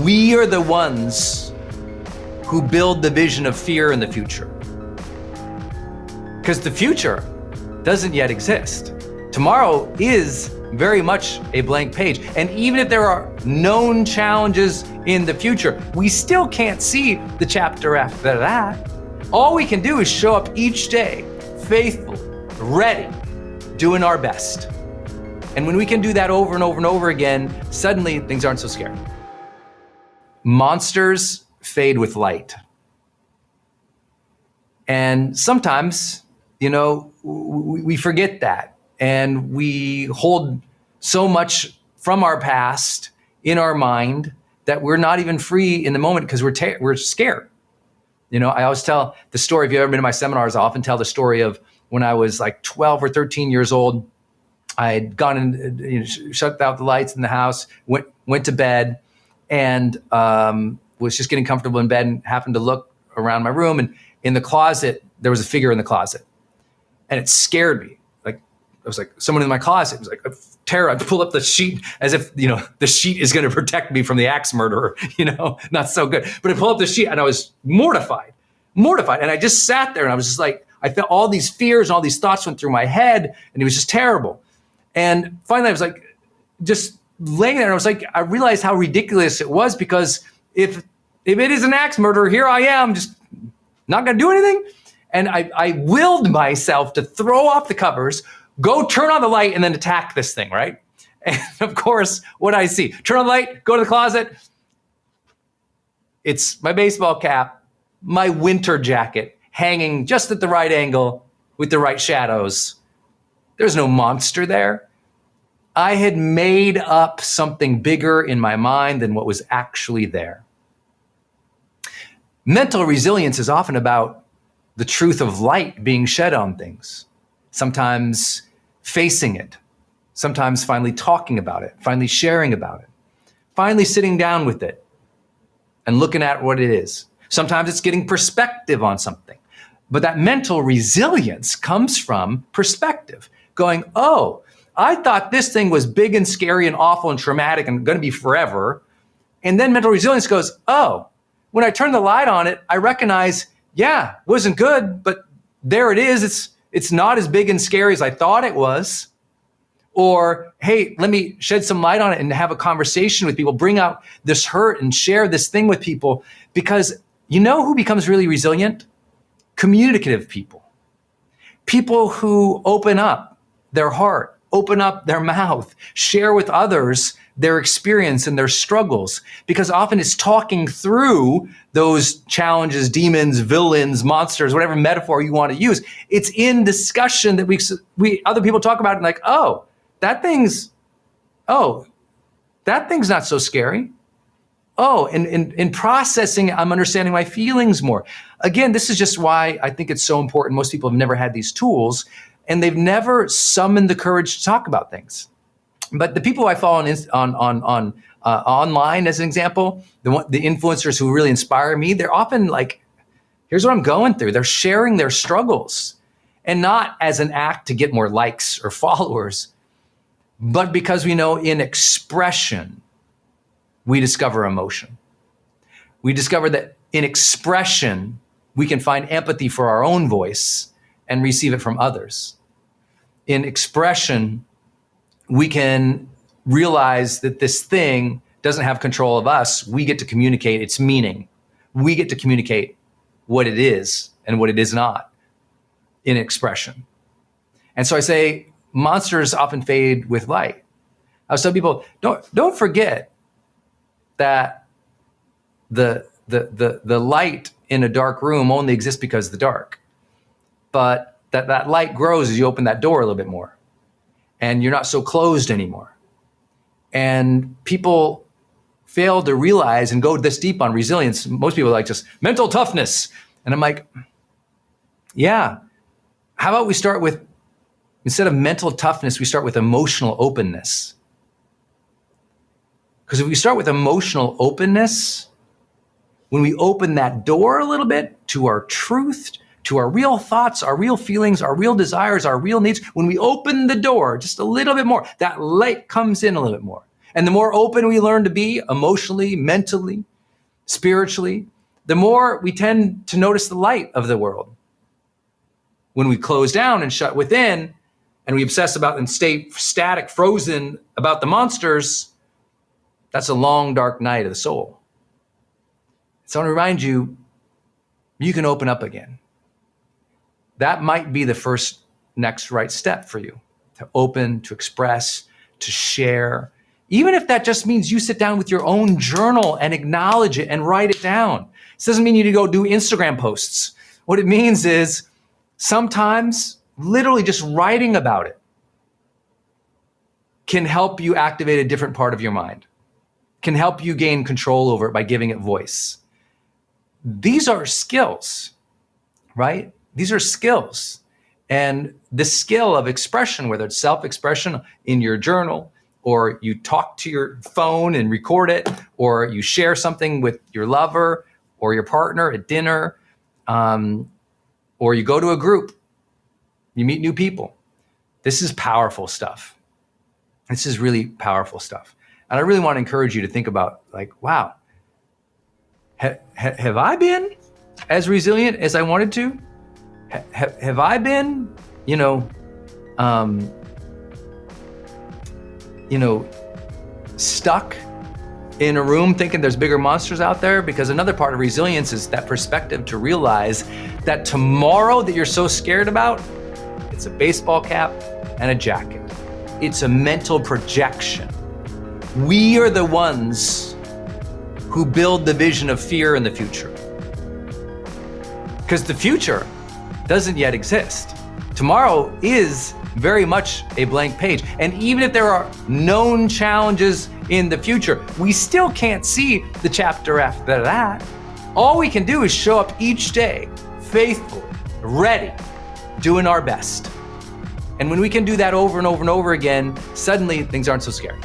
We are the ones who build the vision of fear in the future. Because the future doesn't yet exist. Tomorrow is very much a blank page. And even if there are known challenges in the future, we still can't see the chapter after that. All we can do is show up each day, faithful, ready, doing our best. And when we can do that over and over and over again, suddenly things aren't so scary. Monsters fade with light. And sometimes, we forget that. And we hold so much from our past in our mind that we're not even free in the moment because we're scared. I always tell the story, if you've ever been to my seminars, I often tell the story of when I was like 12 or 13 years old. I had gone and shut out the lights in the house, went to bed, and was just getting comfortable in bed and happened to look around my room. And in the closet, there was a figure in the closet. And it scared me. Like, I was like, someone in my closet. It was like a terror. I'd pull up the sheet as if, the sheet is going to protect me from the axe murderer, not so good. But I pulled up the sheet and I was mortified. And I just sat there and I was just like, I felt all these fears and all these thoughts went through my head and it was just terrible. And finally I was like, just laying there and I was like, I realized how ridiculous it was because if it is an axe murderer, here I am, just not going to do anything. And I willed myself to throw off the covers, go turn on the light, and then attack this thing, right? And of course, what I see, turn on the light, go to the closet. It's my baseball cap, my winter jacket, hanging just at the right angle with the right shadows. There's no monster there. I had made up something bigger in my mind than what was actually there. Mental resilience is often about the truth of light being shed on things, sometimes facing it, sometimes finally talking about it, finally sharing about it, finally sitting down with it and looking at what it is. Sometimes it's getting perspective on something. But that mental resilience comes from perspective, going, oh, I thought this thing was big and scary and awful and traumatic and going to be forever. And then mental resilience goes, oh, when I turn the light on it, I recognize, yeah, wasn't good, but there it is. It's not as big and scary as I thought it was. Or, hey, let me shed some light on it and have a conversation with people, bring out this hurt and share this thing with people. Because you know who becomes really resilient? Communicative people. People who open up their heart, open up their mouth, share with others their experience and their struggles, because often it's talking through those challenges, demons, villains, monsters, whatever metaphor you want to use. It's in discussion that we other people talk about it like, oh, that thing's not so scary. Oh, and in processing, I'm understanding my feelings more. Again, this is just why I think it's so important. Most people have never had these tools and they've never summoned the courage to talk about things. But the people I follow on online, as an example, the influencers who really inspire me, they're often like, here's what I'm going through. They're sharing their struggles, and not as an act to get more likes or followers, but because we know in expression, we discover emotion. We discover that in expression, we can find empathy for our own voice and receive it from others. In expression, we can realize that this thing doesn't have control of us. We get to communicate its meaning. We get to communicate what it is and what it is not in expression. And so I say, monsters often fade with light. I was telling people, don't forget that the light in a dark room only exists because of the dark. But that light grows as you open that door a little bit more. And you're not so closed anymore. And people fail to realize and go this deep on resilience. Most people are like just mental toughness. And I'm like, yeah, how about we start with, instead of mental toughness, we start with emotional openness. Because if we start with emotional openness, when we open that door a little bit to our truth, to our real thoughts, our real feelings, our real desires, our real needs, when we open the door just a little bit more, that light comes in a little bit more. And the more open we learn to be emotionally, mentally, spiritually, the more we tend to notice the light of the world. When we close down and shut within and we obsess about and stay static, frozen about the monsters, that's a long, dark night of the soul. So I want to remind you, you can open up again. That might be the first next right step for you, to open, to express, to share. Even if that just means you sit down with your own journal and acknowledge it and write it down. This doesn't mean you need to go do Instagram posts. What it means is sometimes literally just writing about it can help you activate a different part of your mind, can help you gain control over it by giving it voice. These are skills, right? These are skills. And the skill of expression, whether it's self-expression in your journal, or you talk to your phone and record it, or you share something with your lover or your partner at dinner, or you go to a group, you meet new people. This is powerful stuff. This is really powerful stuff. And I really want to encourage you to think about, like, wow, have I been as resilient as I wanted to? Have I been, stuck in a room thinking there's bigger monsters out there? Because another part of resilience is that perspective to realize that tomorrow that you're so scared about, it's a baseball cap and a jacket. It's a mental projection. We are the ones who build the vision of fear in the future. Because the future doesn't yet exist. Tomorrow is very much a blank page. And even if there are known challenges in the future, we still can't see the chapter after that. All we can do is show up each day, faithfully, ready, doing our best. And when we can do that over and over and over again, suddenly things aren't so scary.